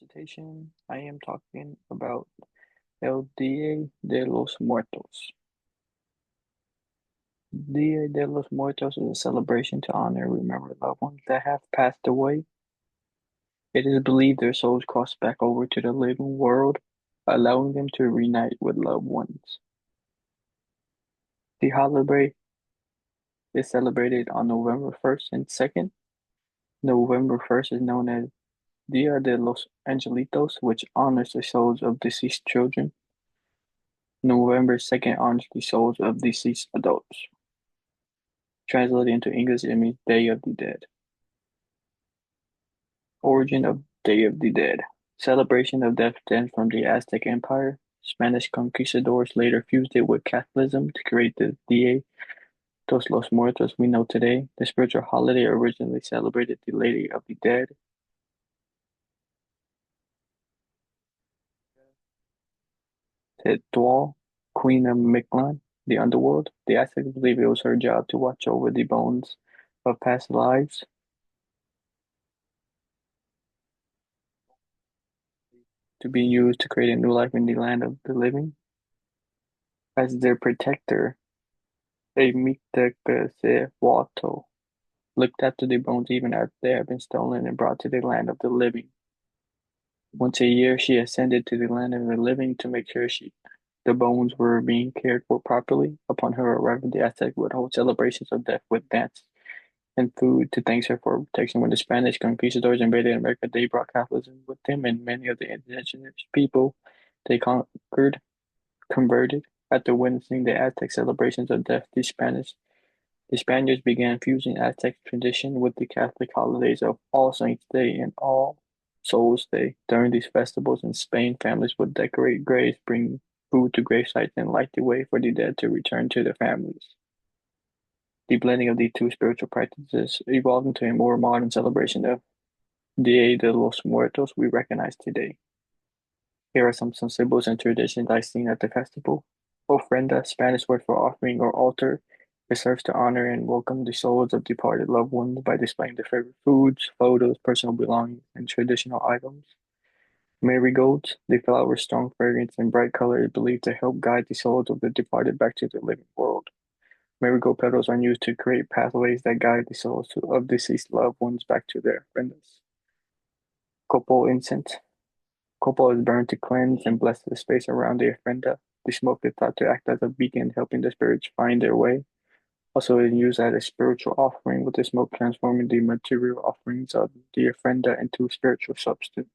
presentation, I am talking about El Día de los Muertos. Dia de los Muertos is a celebration to honor and remember loved ones that have passed away. It is believed their souls cross back over to the living world, allowing them to reunite with loved ones. The holiday is celebrated on November 1st and 2nd. November 1st is known as Dia de los Angelitos, which honors the souls of deceased children. November 2nd honors the souls of deceased adults. Translated into English, it means Day of the Dead. Origin of Day of the Dead. Celebration of death stems from the Aztec Empire. Spanish conquistadors later fused it with Catholicism to create the Dia de los Muertos we know today. The spiritual holiday originally celebrated the Lady of the Dead. Tetual, Queen of Mictlan, the underworld. The Aztecs believed it was her job to watch over the bones of past lives. To be used to create a new life in the land of the living. As their protector, a Mictlantecuhtli looked after the bones even after they had been stolen and brought to the land of the living. Once a year, she ascended to the land of the living to make sure the bones were being cared for properly. Upon her arrival, the Aztecs would hold celebrations of death with dance and food to thank her for protection. When the Spanish conquistadors invaded America, they brought Catholicism with them, and many of the indigenous people they converted. After witnessing the Aztec celebrations of death, the Spaniards began fusing Aztec tradition with the Catholic holidays of All Saints' Day and All Souls' Day. During these festivals in Spain, families would decorate graves, bring food to grave sites, and light the way for the dead to return to their families. The blending of the two spiritual practices evolved into a more modern celebration of Dia de los Muertos we recognize today. Here are some symbols and traditions I seen at the festival. Ofrenda, Spanish word for offering or altar. It serves to honor and welcome the souls of departed loved ones by displaying their favorite foods, photos, personal belongings, and traditional items. Marigolds, the flower's strong fragrance and bright color is believed to help guide the souls of the departed back to the living world. Marigold petals are used to create pathways that guide the souls of deceased loved ones back to their friends. Copal incense. Copal is burned to cleanse and bless the space around the ofrenda. The smoke is thought to act as a beacon, helping the spirits find their way. Also, it is used as a spiritual offering, with the smoke transforming the material offerings of the ofrenda into spiritual substance.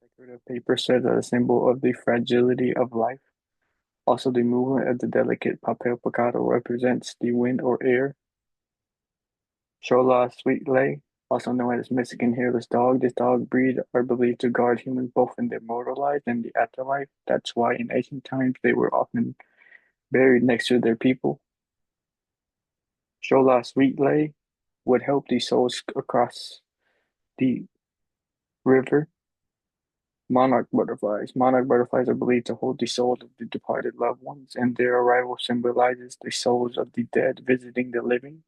Decorative paper serves as a symbol of the fragility of life. Also, the movement of the delicate papel picado represents the wind or air. Chola Sweet Lay, also known as Mexican hairless dog. This dog breed are believed to guard humans both in their mortal life and the afterlife. That's why in ancient times they were often buried next to their people. Chola Sweet Lay would help these souls across the river. Monarch butterflies. Monarch butterflies are believed to hold the souls of the departed loved ones, and their arrival symbolizes the souls of the dead visiting the living.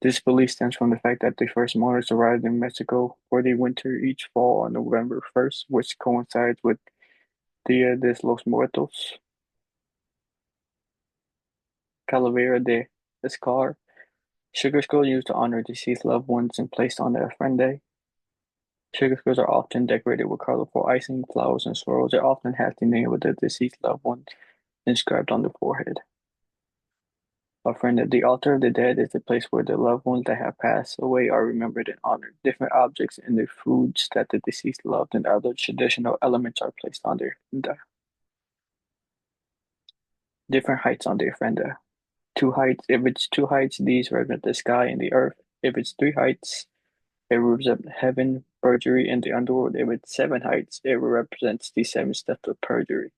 This belief stems from the fact that the first monarchs arrived in Mexico for the winter each fall on November 1st, which coincides with Dia de los Muertos. Calavera de Escar. Sugar skulls used to honor deceased loved ones and placed on the ofrenda. Sugar skulls are often decorated with colorful icing, flowers, and swirls. It often has the name of the deceased loved one inscribed on the forehead. Ofrenda. The altar of the dead is the place where the loved ones that have passed away are remembered and honored. Different objects and the foods that the deceased loved and other traditional elements are placed on the ofrenda. Different heights on the ofrenda. Two heights. If it's two heights, these represent the sky and the earth. If it's three heights, it represents heaven, purgatory, and the underworld. If it's seven heights, it represents the seven steps of purgatory.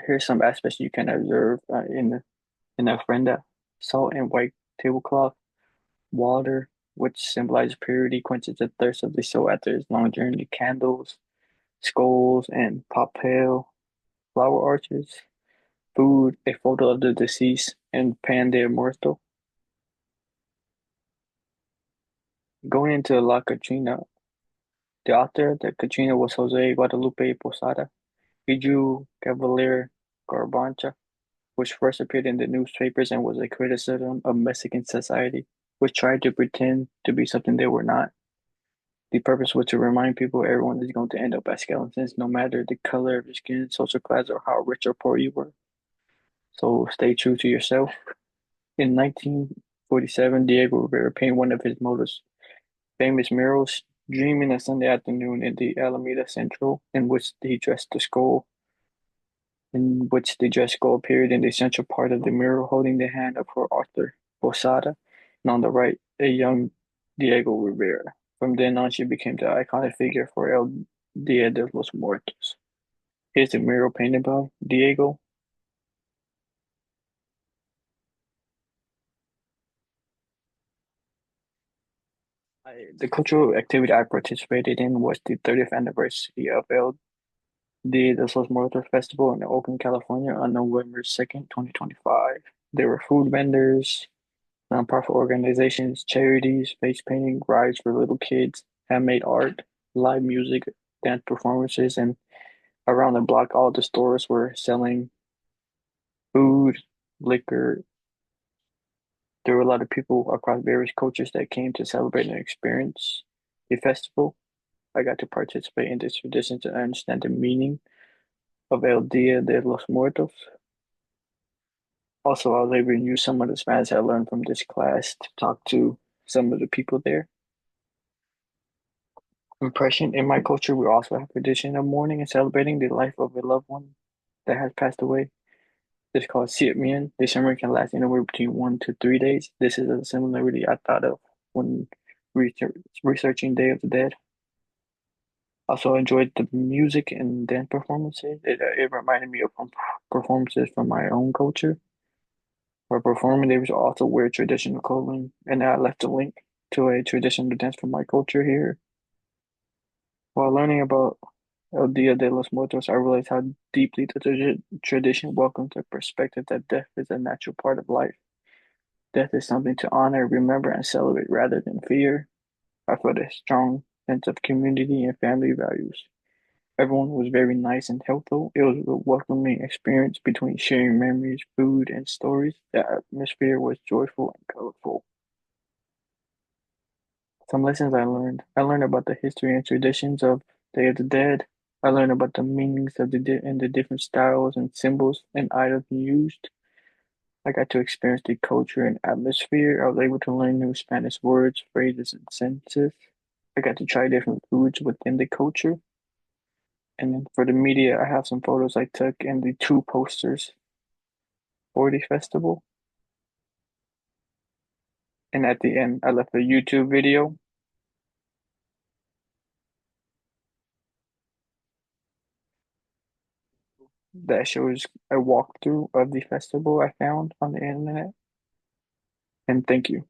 Here's some aspects you can observe in the ofrenda: salt and white tablecloth, water, which symbolizes purity, quenches the thirst of the soul after its long journey, candles, skulls, and papel, flower arches, food, a photo of the deceased, and pan de muerto. Going into La Catrina, the author of the Catrina was Jose Guadalupe Posada. He drew Cavalier Garbancha, which first appeared in the newspapers and was a criticism of Mexican society, which tried to pretend to be something they were not. The purpose was to remind people everyone is going to end up as skeletons, no matter the color of your skin, social class, or how rich or poor you were. So stay true to yourself. In 1947, Diego Rivera painted one of his most famous murals, Dreaming a Sunday Afternoon in the Alameda Central, in which the dress skull appeared in the central part of the mural, holding the hand of her author, Posada, and on the right, a young Diego Rivera. From then on, she became the iconic figure for El Dia de los Muertos. Here's the mural painted by Diego. The cultural activity I participated in was the 30th anniversary of El Dia de los Muertos Festival in Oakland, California on November 2nd, 2025. There were food vendors, nonprofit organizations, charities, face painting, rides for little kids, handmade art, live music, dance performances, and around the block, all the stores were selling food, liquor. There were a lot of people across various cultures that came to celebrate and experience the festival. I got to participate in this tradition to understand the meaning of El Dia de los Muertos. Also, I was able to use some of the Spanish I learned from this class to talk to some of the people there. Impression in my culture, we also have tradition of mourning and celebrating the life of a loved one that has passed away. It's called Siet Mien. The ceremony can last anywhere between 1 to 3 days. This is a similarity I thought of when researching Day of the Dead. Also enjoyed the music and dance performances. It reminded me of performances from my own culture. While performing, they would also wear traditional clothing, and I left a link to a traditional dance from my culture here. While learning about El Dia de los Muertos, I realized how deeply the tradition welcomes the perspective that death is a natural part of life. Death is something to honor, remember, and celebrate rather than fear. I felt a strong sense of community and family values. Everyone was very nice and helpful. It was a welcoming experience between sharing memories, food, and stories. The atmosphere was joyful and colorful. Some lessons I learned. I learned about the history and traditions of Day of the Dead. I learned about the meanings of and the different styles and symbols and items used. I got to experience the culture and atmosphere. I was able to learn new Spanish words, phrases, and sentences. I got to try different foods within the culture. And then for the media, I have some photos I took and the two posters for the festival. And at the end, I left a YouTube video that shows a walkthrough of the festival I found on the internet. And thank you.